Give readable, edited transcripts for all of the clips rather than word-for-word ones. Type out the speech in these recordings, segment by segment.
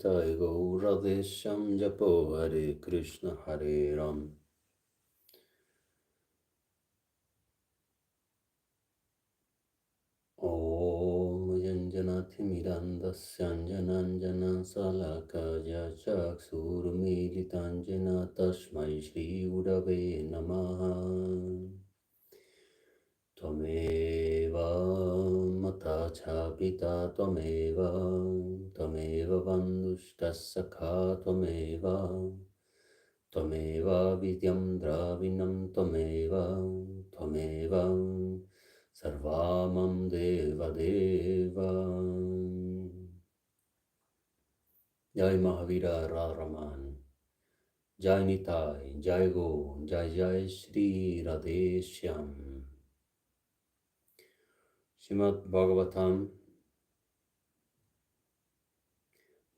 Nitai Radheshyam Japo Hare Krishna Hare Ram. Om Janjanathimirandasanjananjana Salakaya Chaksurmilitanjana Tasmai Shri Udave Namaha. Tvameva Mata Chapita Tvameva Bandhushtasakha Tvameva Vidyam Dravinam Tvameva Sarvamam Deva Deva. Jai Mahavira Radharaman, Jai Nitai, Jai Go, Jai Sri Radheshyam. Srimadbhagavatam,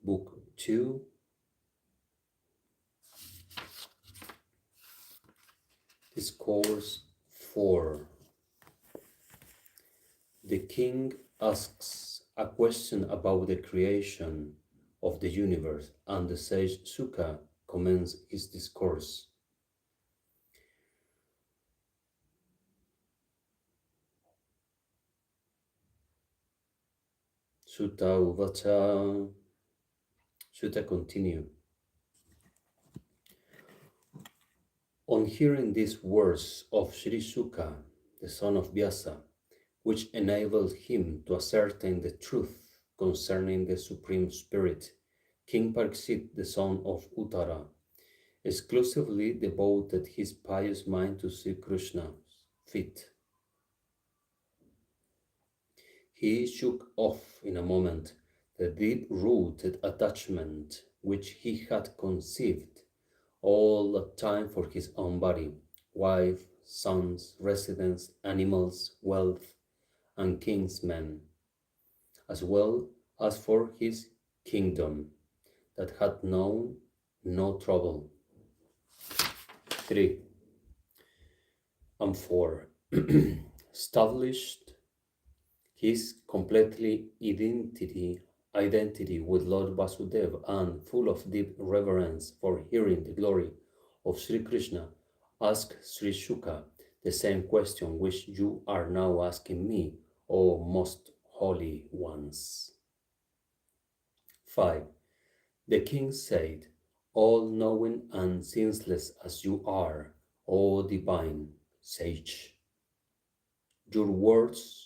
Book 2, Discourse 4. The king asks a question about the creation of the universe, and the sage Sukha commences his discourse. Sutta Uvacha. Sutta continue. On hearing these words of Sri Sukha, the son of Vyasa, which enabled him to ascertain the truth concerning the Supreme Spirit, King Pariksit, the son of Uttara, exclusively devoted his pious mind to Sri Krishna's feet. He shook off in a moment the deep-rooted attachment which he had conceived all the time for his own body, wife, sons, residence, animals, wealth, and kinsmen, as well as for his kingdom that had known no trouble. 3 and 4. Established his completely identity with Lord Vasudeva, and full of deep reverence for hearing the glory of Sri Krishna, asked Sri Sukha the same question which you are now asking me, O most holy ones. 5. The king said, all-knowing and senseless as you are, O divine sage, your words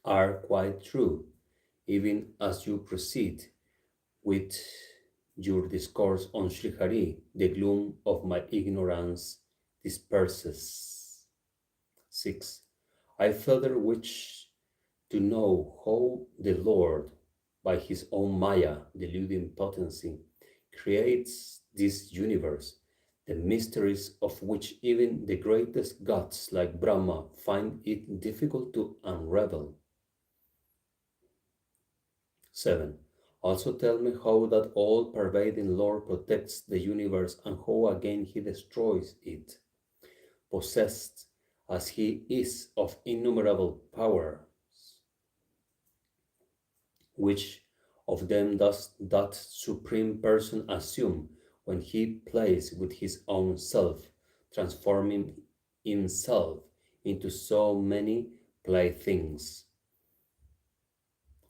are quite true, even as you proceed with your discourse on Sri Hari, the gloom of my ignorance disperses. 6. I further wish to know how the Lord, by his own Maya, deluding potency, creates this universe, the mysteries of which even the greatest gods like Brahma find it difficult to unravel. 7. Also tell me how that all-pervading Lord protects the universe, and how again he destroys it, possessed as he is of innumerable powers. Which of them does that Supreme Person assume when he plays with his own self, transforming himself into so many playthings,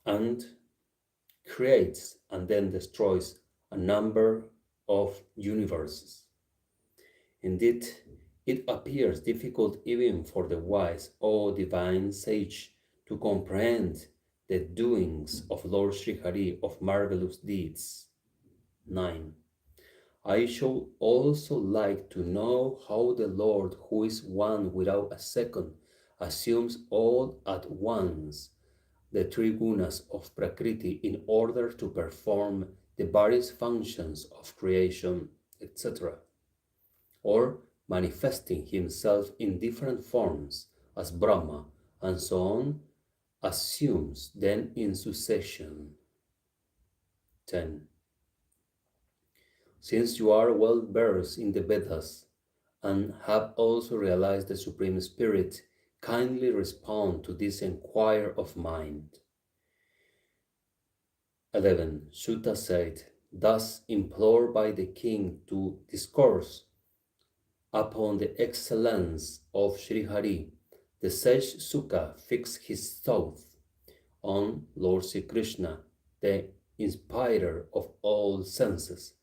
and creates and then destroys a number of universes? Indeed, it appears difficult even for the wise, O divine sage, to comprehend the doings of Lord Sri Hari of marvelous deeds. 9. I should also like to know how the Lord, who is one without a second, assumes all at once the three gunas of Prakriti in order to perform the various functions of creation, etc., or manifesting himself in different forms as Brahma, and so on, assumes then in succession. 10. Since you are well versed in the Vedas and have also realized the Supreme Spirit, kindly respond to this inquiry of mine. 11. Sutta said, thus implored by the king to discourse upon the excellence of Sri Hari, the sage Sukha fixed his thought on Lord Sri Krishna, the inspirer of all senses,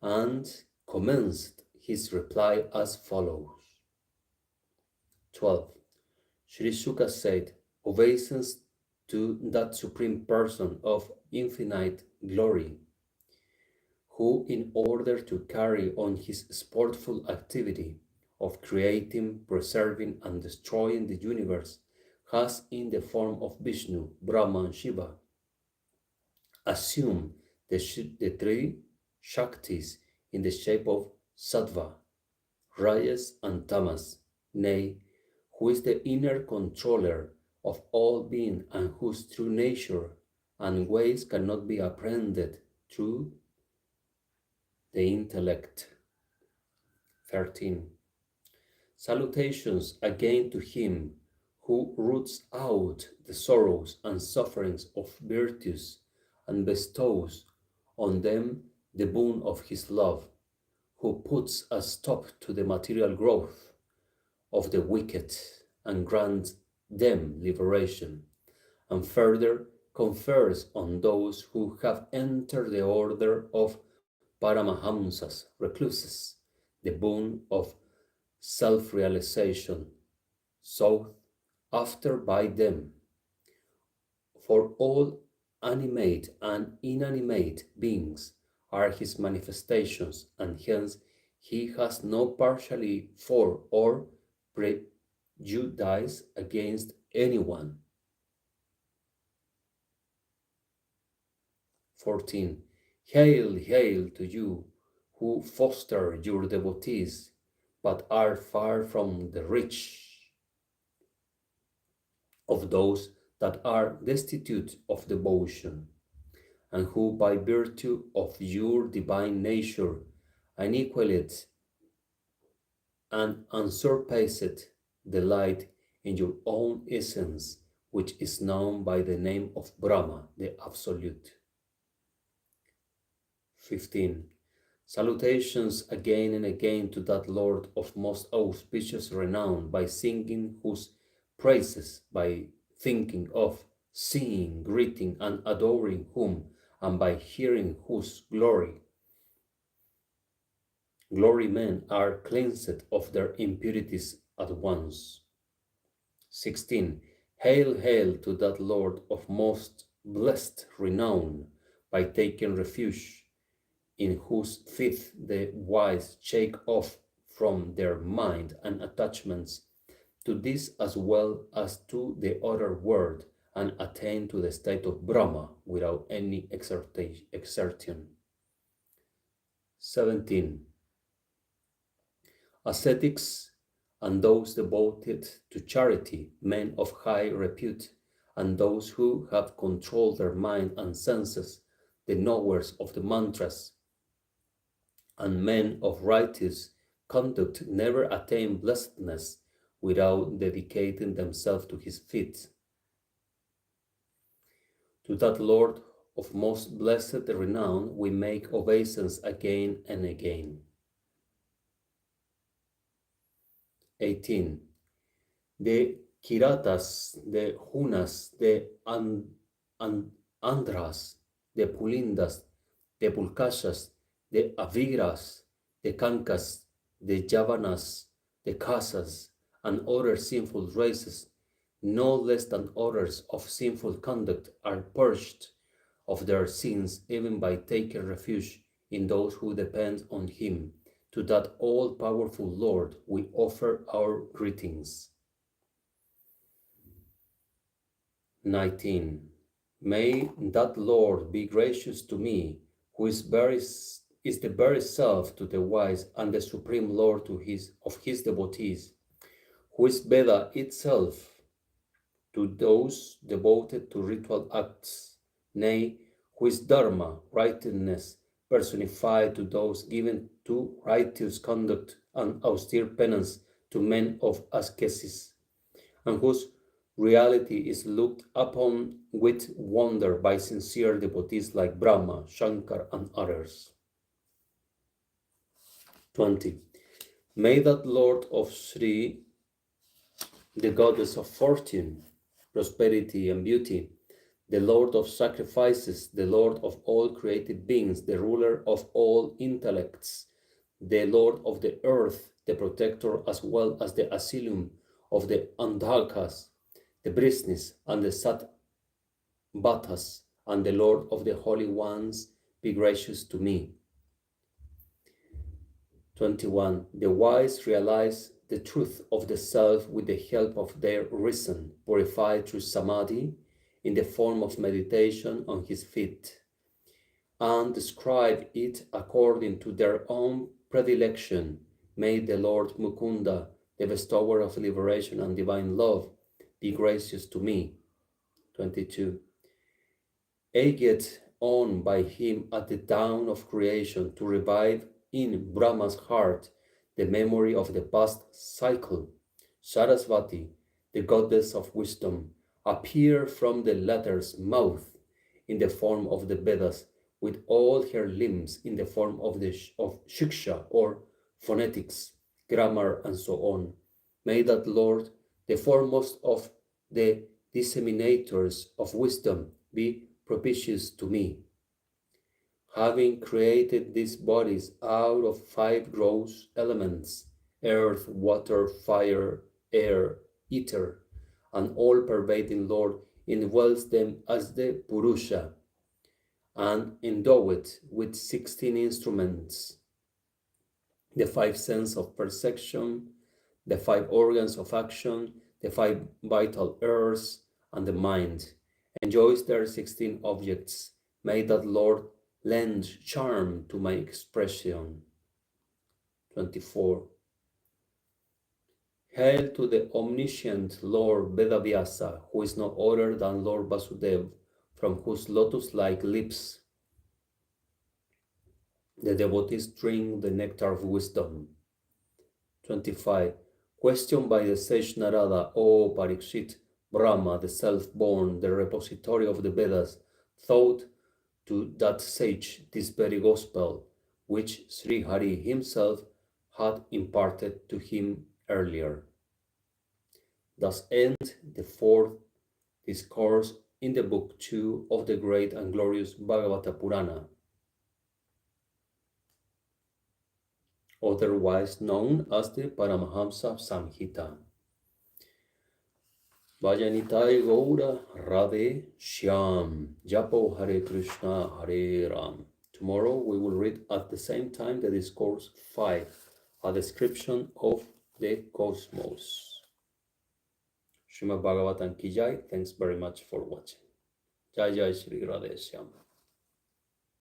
and commenced his reply as follows. 12. Sri Sukha said, obeisance to that Supreme Person of infinite glory, who, in order to carry on his sportful activity of creating, preserving, and destroying the universe, has, in the form of Vishnu, Brahma, and Shiva, assumed the three Shaktis in the shape of Sattva, Rajas, and Tamas, nay, who is the inner controller of all being and whose true nature and ways cannot be apprehended through the intellect. 13. Salutations again to him who roots out the sorrows and sufferings of virtues and bestows on them the boon of his love, who puts a stop to the material growth of the wicked and grants them liberation, and further confers on those who have entered the order of Paramahamsas, recluses, the boon of self-realization, sought after by them. For all animate and inanimate beings are his manifestations, and hence he has no partiality for or prejudice against anyone. 14. Hail, hail to you who foster your devotees, but are far from the reach of those that are destitute of devotion, and who by virtue of your divine nature annihilated and unsurpassed delight in your own essence, which is known by the name of Brahma, the Absolute. 15. Salutations again and again to that Lord of most auspicious renown, by singing whose praises, by thinking of, seeing, greeting, and adoring whom, and by hearing whose glory men are cleansed of their impurities at once. 16. Hail, hail to that Lord of most blessed renown, by taking refuge in whose feet the wise shake off from their mind and attachments to this as well as to the other world, and attain to the state of Brahma without any exertion. 17. Ascetics and those devoted to charity, men of high repute, and those who have controlled their mind and senses, the knowers of the mantras, and men of righteous conduct never attain blessedness without dedicating themselves to his feet. To that Lord of most blessed renown we make obeisance again and again. 18. The Kiratas, the Hunas, the Andhras, the Pulindas, the Pulkashas, the Aviras, the Kankas, the Javanas, the Kasas, and other sinful races, no less than others of sinful conduct, are purged of their sins even by taking refuge in those who depend on him. To that all-powerful Lord we offer our greetings. 19. May that Lord be gracious to me, who is the very self to the wise and the supreme Lord of his devotees, who is Veda itself to those devoted to ritual acts, nay, who is Dharma, righteousness, personified to those given to righteous conduct and austere penance to men of ascesis, and whose reality is looked upon with wonder by sincere devotees like Brahma, Shankar, and others. 20. May that Lord of Sri, the goddess of fortune, prosperity, and beauty, the Lord of sacrifices, the Lord of all created beings, the ruler of all intellects, the Lord of the earth, the protector as well as the asylum of the Andhakas, the Brisnis, and the Sattvatas, and the Lord of the holy ones, be gracious to me. 21. The wise realize the truth of the self with the help of their reason, purified through samadhi in the form of meditation on his feet, and describe it according to their own predilection. May the Lord Mukunda, the bestower of liberation and divine love, be gracious to me. 22. Egged on by him at the dawn of creation to revive in Brahma's heart the memory of the past cycle, Sarasvati, the goddess of wisdom, appeared from the latter's mouth in the form of the Vedas, with all her limbs in the form of Shiksha or phonetics, grammar, and so on. May that Lord, the foremost of the disseminators of wisdom, be propitious to me. Having created these bodies out of 5 gross elements, earth, water, fire, air, ether, an all-pervading Lord indwells them as the Purusha, and endowed with 16 instruments, the 5 senses of perception, the 5 organs of action, the 5 vital earths, and the mind, enjoys their 16 objects. May that Lord lend charm to my expression. 24. Hail to the omniscient Lord Vedavyasa, who is no other than Lord Vasudev, from whose lotus-like lips the devotees drink the nectar of wisdom. 25. Questioned by the sage Narada, O Parikshit, Brahma, the self-born, the repository of the Vedas, thought to that sage this very gospel, which Sri Hari himself had imparted to him earlier. Thus ends the 4th discourse in the book 2 of the great and glorious Bhagavata Purana, otherwise known as the Paramahamsa Samhita. Vajanitai Gaura Radheshyam. Japo Hare Krishna Hare Ram. Tomorrow we will read at the same time the discourse 5, a description of the cosmos. Srimadbhagavatam ki jai. Thanks very much for watching. Jai Jai Sri Radheshyam.